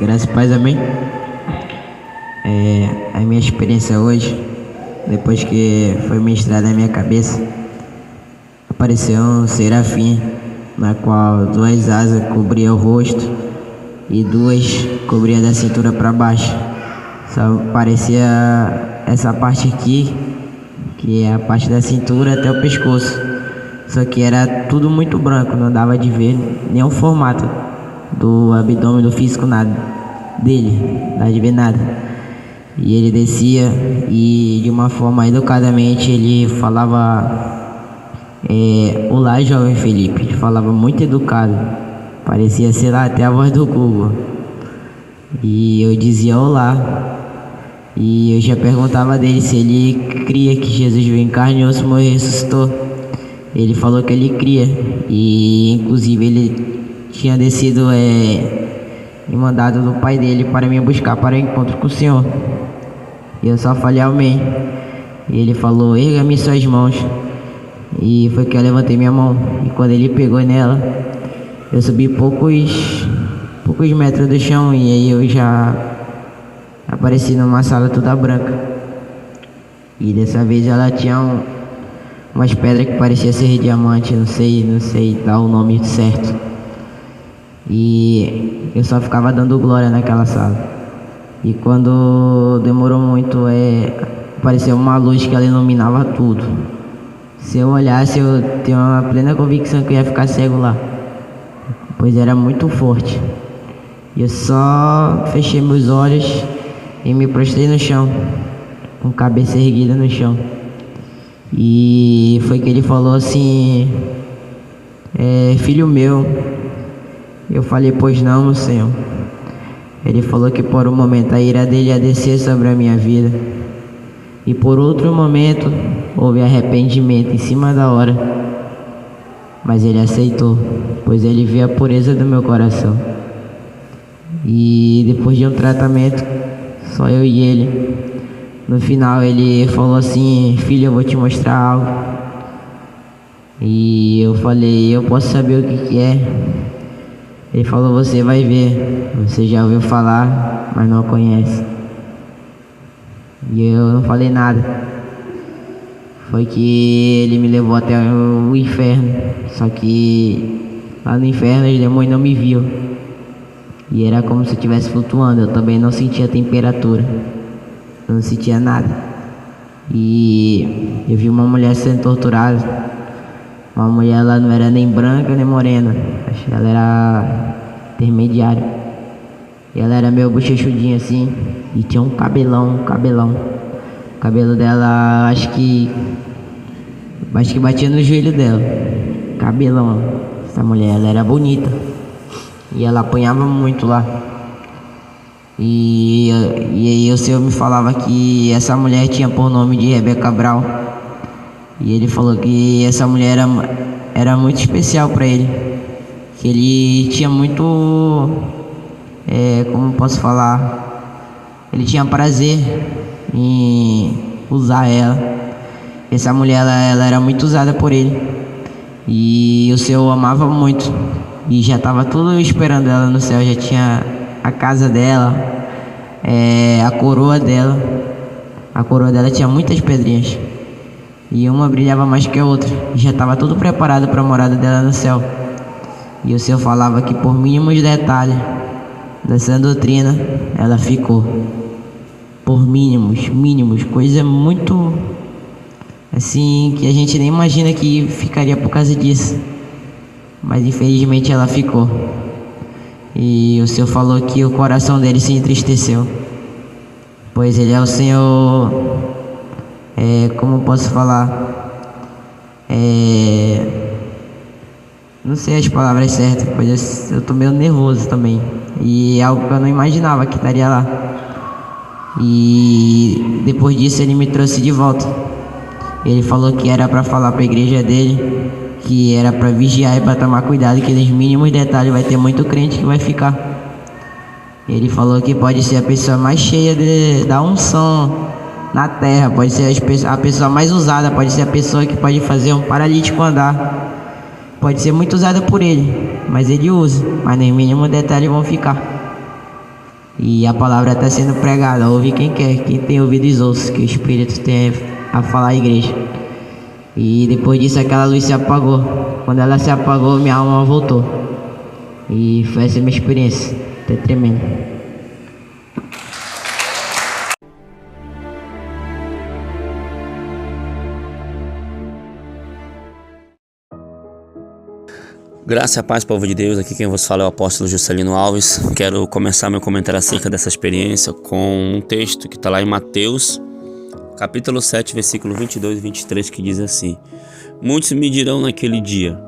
Graças a Paz, amém. A minha experiência hoje, depois que foi ministrada na minha cabeça, apareceu um serafim, na qual duas asas cobriam o rosto e duas cobriam da cintura para baixo. Só parecia essa parte aqui, que é a parte da cintura até o pescoço. Só que era tudo muito branco, não dava de ver nenhum formato do abdômen, do físico, nada dele, não dava de ver nada. E ele descia e de uma forma educadamente ele falava: olá, jovem Felipe. Ele falava muito educado, parecia, sei lá, até a voz do Google. E eu dizia olá. E eu já perguntava dele se ele cria que Jesus veio em carne e osso, morreu e ressuscitou. Ele falou que ele cria. E inclusive ele tinha descido e mandado do pai dele para me buscar para o encontro com o Senhor. E eu só falei amém. E ele falou: erga-me suas mãos. E foi que eu levantei minha mão. E quando ele pegou nela, eu subi poucos metros do chão. E aí eu já apareci numa sala toda branca. E dessa vez ela tinha umas pedras que parecia ser diamante. Não sei dar o nome certo. E eu só ficava dando glória naquela sala. E quando demorou muito, apareceu uma luz que ela iluminava tudo. Se eu olhasse, eu tinha uma plena convicção que eu ia ficar cego lá, pois era muito forte. E eu só fechei meus olhos e me prostrei no chão, com a cabeça erguida no chão. E foi que ele falou assim: filho meu. Eu falei: pois não, meu Senhor. Ele falou que por um momento a ira dele ia descer sobre a minha vida, e por outro momento houve arrependimento em cima da hora. Mas ele aceitou, pois ele viu a pureza do meu coração. E depois de um tratamento, só eu e ele, no final ele falou assim: filho, eu vou te mostrar algo. E eu falei: eu posso saber o que é? Ele falou: você vai ver, você já ouviu falar, mas não conhece. E eu não falei nada. Foi que ele me levou até o inferno. Só que lá no inferno os demônios não me viam. E era como se eu estivesse flutuando. Eu também não sentia temperatura, eu não sentia nada. E eu vi uma mulher sendo torturada. Uma mulher, ela não era nem branca nem morena, acho que ela era intermediária. E ela era meio bochechudinha assim, e tinha um cabelão. O cabelo dela, acho que batia no joelho dela. Cabelão. Essa mulher, ela era bonita. E ela apanhava muito lá. E aí o Senhor me falava que essa mulher tinha por nome de Rebeca Brown. E ele falou que essa mulher era muito especial para ele. Que ele tinha muito, como posso falar, ele tinha prazer em usar ela. Essa mulher, ela era muito usada por ele. E o Senhor amava muito. E já estava tudo esperando ela no céu. Já tinha a casa dela, a coroa dela. A coroa dela tinha muitas pedrinhas. E uma brilhava mais que a outra. E já estava tudo preparado para a morada dela no céu. E o Senhor falava que por mínimos detalhes dessa doutrina, ela ficou. Por mínimos, coisa muito assim que a gente nem imagina que ficaria por causa disso. Mas infelizmente ela ficou. E o Senhor falou que o coração dele se entristeceu, pois ele é o Senhor, como posso falar, não sei as palavras certas, pois eu tô meio nervoso também. E é algo que eu não imaginava que estaria lá. E depois disso ele me trouxe de volta. Ele falou que era para falar para a igreja dele, que era para vigiar e para tomar cuidado, que nos mínimos detalhes vai ter muito crente que vai ficar. Ele falou que pode ser a pessoa mais cheia da unção na terra, pode ser a pessoa mais usada, pode ser a pessoa que pode fazer um paralítico andar. Pode ser muito usada por ele, mas ele usa, mas nos mínimos detalhes vão ficar. E a palavra está sendo pregada. Ouve quem quer, quem tem ouvidos ouça, que o Espírito tem a falar à igreja. E depois disso aquela luz se apagou. Quando ela se apagou, minha alma voltou. E foi essa a minha experiência. Até tremendo. Graça e paz, povo de Deus. Aqui quem vos fala é o apóstolo Juscelino Alves. Quero começar meu comentário acerca dessa experiência com um texto que está lá em Mateus, capítulo 7, versículo 22 e 23, que diz assim: Muitos me dirão naquele dia: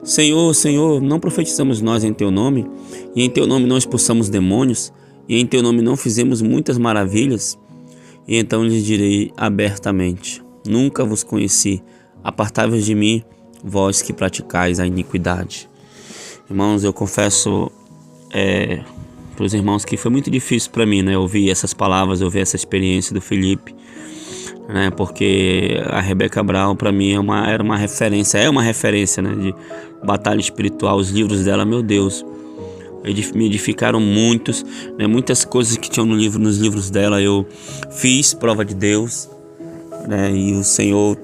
Senhor, Senhor, não profetizamos nós em Teu nome? E em Teu nome não expulsamos demônios? E em Teu nome não fizemos muitas maravilhas? E então lhes direi abertamente: Nunca vos conheci. Apartai-vos de mim, vós que praticais a iniquidade. Irmãos, eu confesso para os irmãos que foi muito difícil para mim, né, ouvir essas palavras, ouvir essa experiência do Felipe, né, porque a Rebeca Brown para mim era uma referência, né, de batalha espiritual. Os livros dela, meu Deus, me edificaram muitas coisas que tinham nos livros dela. Eu fiz prova de Deus, né, e o Senhor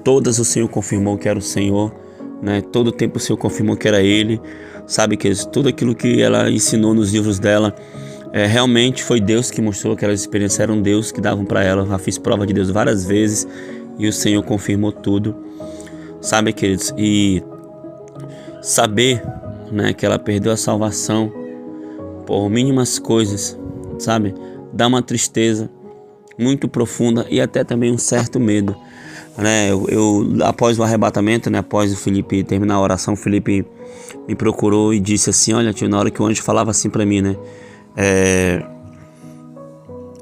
confirmou que era o Senhor, né, todo o tempo o Senhor confirmou que era Ele. Sabe que tudo aquilo que ela ensinou nos livros dela realmente foi Deus que mostrou. Aquelas experiências eram Deus que davam para ela. Eu já fiz prova de Deus várias vezes e o Senhor confirmou tudo. Sabe, queridos, e saber, né, que ela perdeu a salvação por mínimas coisas, sabe, dá uma tristeza muito profunda e até também um certo medo, né? Eu após o arrebatamento, né, após o Felipe terminar a oração, o Felipe me procurou e disse assim: olha, tio, na hora que o anjo falava assim para mim, né,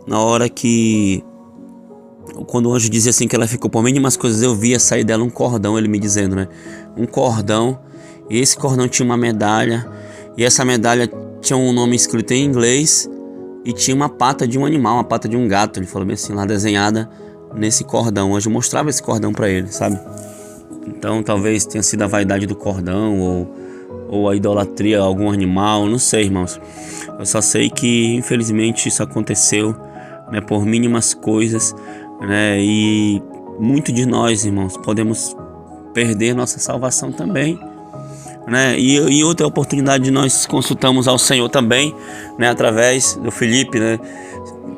na hora que quando o anjo dizia assim que ela ficou por mínimas coisas, eu via sair dela um cordão, ele me dizendo, né, um cordão, e esse cordão tinha uma medalha, e essa medalha tinha um nome escrito em inglês e tinha uma pata de um animal, uma pata de um gato, ele falou bem assim, lá desenhada nesse cordão. O anjo mostrava esse cordão para ele, sabe? Então talvez tenha sido a vaidade do cordão ou a idolatria a algum animal, não sei, irmãos. Eu só sei que infelizmente isso aconteceu, né, por mínimas coisas, né, e muito de nós, irmãos, podemos perder nossa salvação também, né? E outra oportunidade nós consultamos ao Senhor também, né, através do Felipe, né?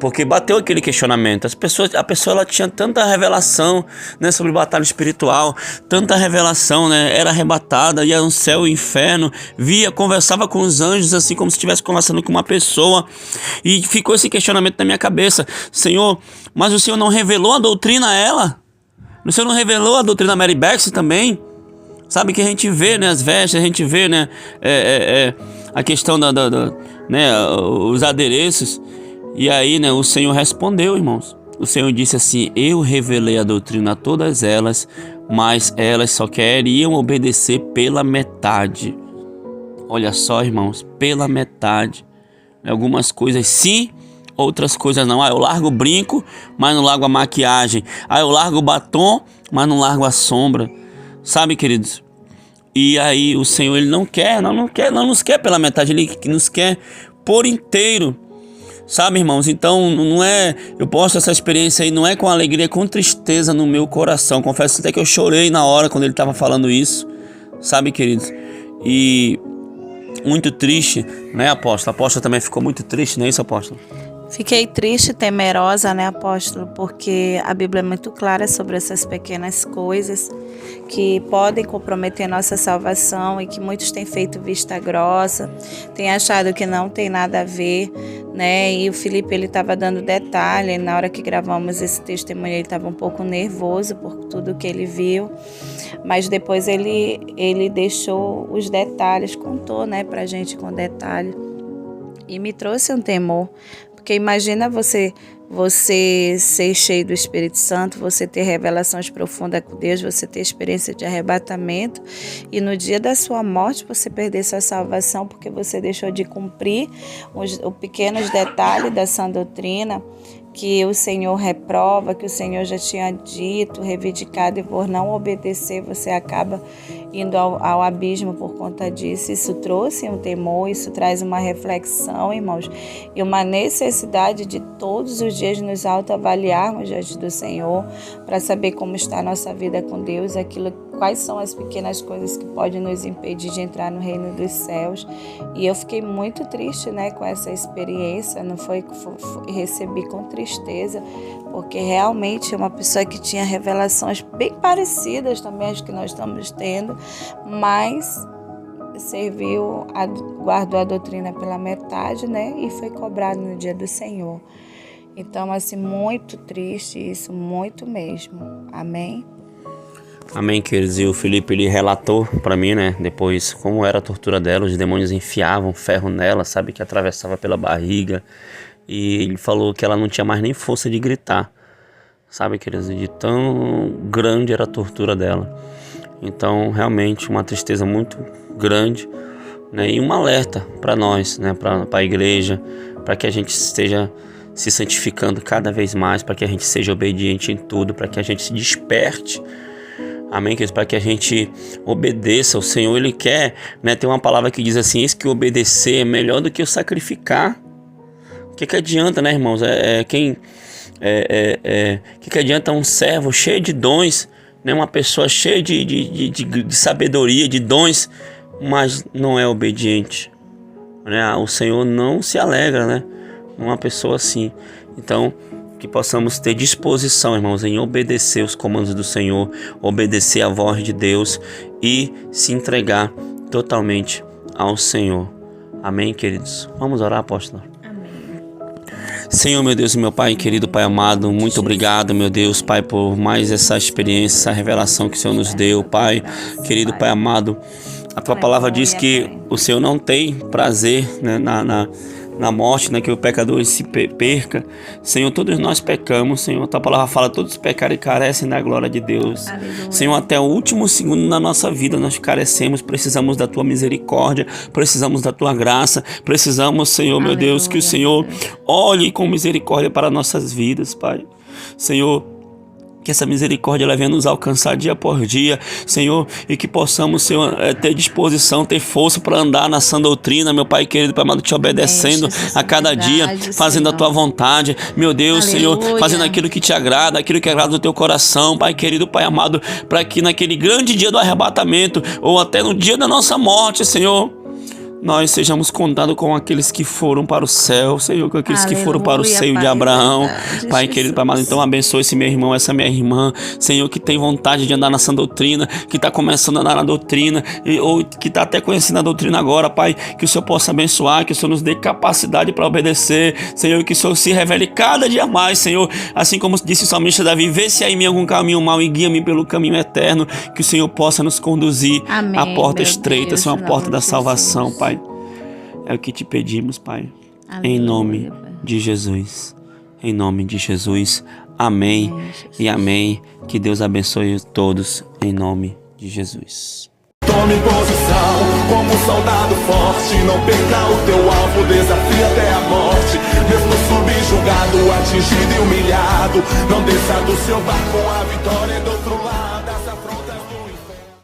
Porque bateu aquele questionamento. A pessoa ela tinha tanta revelação, né, sobre batalha espiritual, tanta revelação, né, era arrebatada, ia no céu e inferno, conversava com os anjos assim como se estivesse conversando com uma pessoa, e ficou esse questionamento na minha cabeça: Senhor, mas o Senhor não revelou a doutrina a ela? O Senhor não revelou a doutrina a Mary Bex também? Sabe que a gente vê, né, as vestes, a gente vê, né, a questão né, os adereços. E aí, né, o Senhor respondeu, irmãos. O Senhor disse assim: eu revelei a doutrina a todas elas, mas elas só queriam obedecer pela metade. Olha só, irmãos, pela metade. Algumas coisas sim, outras coisas não. Eu largo o brinco, mas não largo a maquiagem. Eu largo o batom, mas não largo a sombra. Sabe, queridos? E aí o Senhor, Ele não nos quer pela metade, Ele nos quer por inteiro. Sabe, irmãos? Então não é, eu posto essa experiência aí, não é com alegria, é com tristeza no meu coração. Confesso até que eu chorei na hora quando ele estava falando isso, sabe, queridos? E muito triste, né, apóstolo? A apóstola também ficou muito triste, não é isso, apóstolo? Fiquei triste, temerosa, né, apóstolo? Porque a Bíblia é muito clara sobre essas pequenas coisas que podem comprometer nossa salvação e que muitos têm feito vista grossa, têm achado que não tem nada a ver, né? E o Felipe, ele estava dando detalhe, na hora que gravamos esse testemunho ele estava um pouco nervoso por tudo que ele viu, mas depois ele deixou os detalhes, contou, né, pra gente com detalhe, e me trouxe um temor, porque imagina você ser cheio do Espírito Santo, você ter revelações profundas com Deus, você ter experiência de arrebatamento e no dia da sua morte você perder sua salvação porque você deixou de cumprir os pequenos detalhes da sã doutrina que o Senhor reprova, que o Senhor já tinha dito, reivindicado, e por não obedecer você acaba indo ao abismo por conta disso. Isso trouxe um temor, isso traz uma reflexão, irmãos, e uma necessidade de todos os dias nos autoavaliarmos diante do Senhor para saber como está a nossa vida com Deus, quais são as pequenas coisas que podem nos impedir de entrar no reino dos céus. E eu fiquei muito triste, né, com essa experiência, não foi, recebi com tristeza, porque realmente é uma pessoa que tinha revelações bem parecidas também às que nós estamos tendo, mas guardou a doutrina pela metade, né, e foi cobrado no dia do Senhor. Então, assim, muito triste isso, muito mesmo. Amém? Amém, queridos. E o Felipe, ele relatou para mim, né, depois, como era a tortura dela. Os demônios enfiavam ferro nela, sabe, que atravessava pela barriga. E ele falou que ela não tinha mais nem força de gritar, sabe, queridos, de tão grande era a tortura dela. Então, realmente, uma tristeza muito grande, né, e um alerta para nós, né, para a igreja, para que a gente esteja se santificando cada vez mais, para que a gente seja obediente em tudo, para que a gente se desperte. Amém, queridos? Para que a gente obedeça. O Senhor, Ele quer, né? Tem uma palavra que diz assim: eis que obedecer é melhor do que o sacrificar. O que adianta, né, irmãos? Que adianta um servo cheio de dons, né? Uma pessoa cheia de sabedoria, de dons, mas não é obediente, né? O Senhor não se alegra, né? Uma pessoa assim. Então, que possamos ter disposição, irmãos, em obedecer os comandos do Senhor, obedecer a voz de Deus e se entregar totalmente ao Senhor. Amém, queridos? Vamos orar, apóstolo? Senhor, meu Deus e meu Pai, querido Pai amado, muito obrigado, meu Deus, Pai, por mais essa experiência, essa revelação que o Senhor nos deu, Pai, querido Pai amado. A Tua palavra diz que o Senhor não tem prazer, né, na morte, né, que o pecador se perca. Senhor, todos nós pecamos, Senhor. A Tua palavra fala: todos pecaram e carecem da glória de Deus. Aleluia. Senhor, até o último segundo da nossa vida nós carecemos, precisamos da Tua misericórdia, precisamos da Tua graça, precisamos, Senhor, aleluia, meu Deus, que o Senhor olhe com misericórdia para nossas vidas, Pai. Senhor, que essa misericórdia ela venha nos alcançar dia por dia, Senhor, e que possamos, Senhor, ter disposição, ter força para andar na sã doutrina, meu Pai querido, Pai amado, te obedecendo a cada dia, fazendo a Tua vontade, meu Deus, aleluia, Senhor, fazendo aquilo que te agrada, aquilo que agrada o Teu coração, Pai querido, Pai amado, para que naquele grande dia do arrebatamento, ou até no dia da nossa morte, Senhor, nós sejamos contados com aqueles que foram para o céu, Senhor, com aqueles aleluia, que foram para o seio de Abraão, Pai querido, Pai amado. Então abençoe esse meu irmão, essa minha irmã, Senhor, que tem vontade de andar na sã doutrina, que está começando a andar na doutrina, ou que está até conhecendo a doutrina agora, Pai, que o Senhor possa abençoar, que o Senhor nos dê capacidade para obedecer, Senhor, que o Senhor se revele cada dia mais, Senhor, assim como disse o salmista Davi: vê se há em mim algum caminho mau e guia-me pelo caminho eterno, que o Senhor possa nos conduzir à porta estreita, Senhor, a porta da salvação, Pai. É o que te pedimos, Pai. Aleluia, em nome de Jesus. Em nome de Jesus. Amém, e amém. Que Deus abençoe todos em nome de Jesus. Tome posição como um soldado forte. Não perca o teu alvo, desafia até a morte. Mesmo subjugado, atingido e humilhado, não desça do seu barco com a vitória.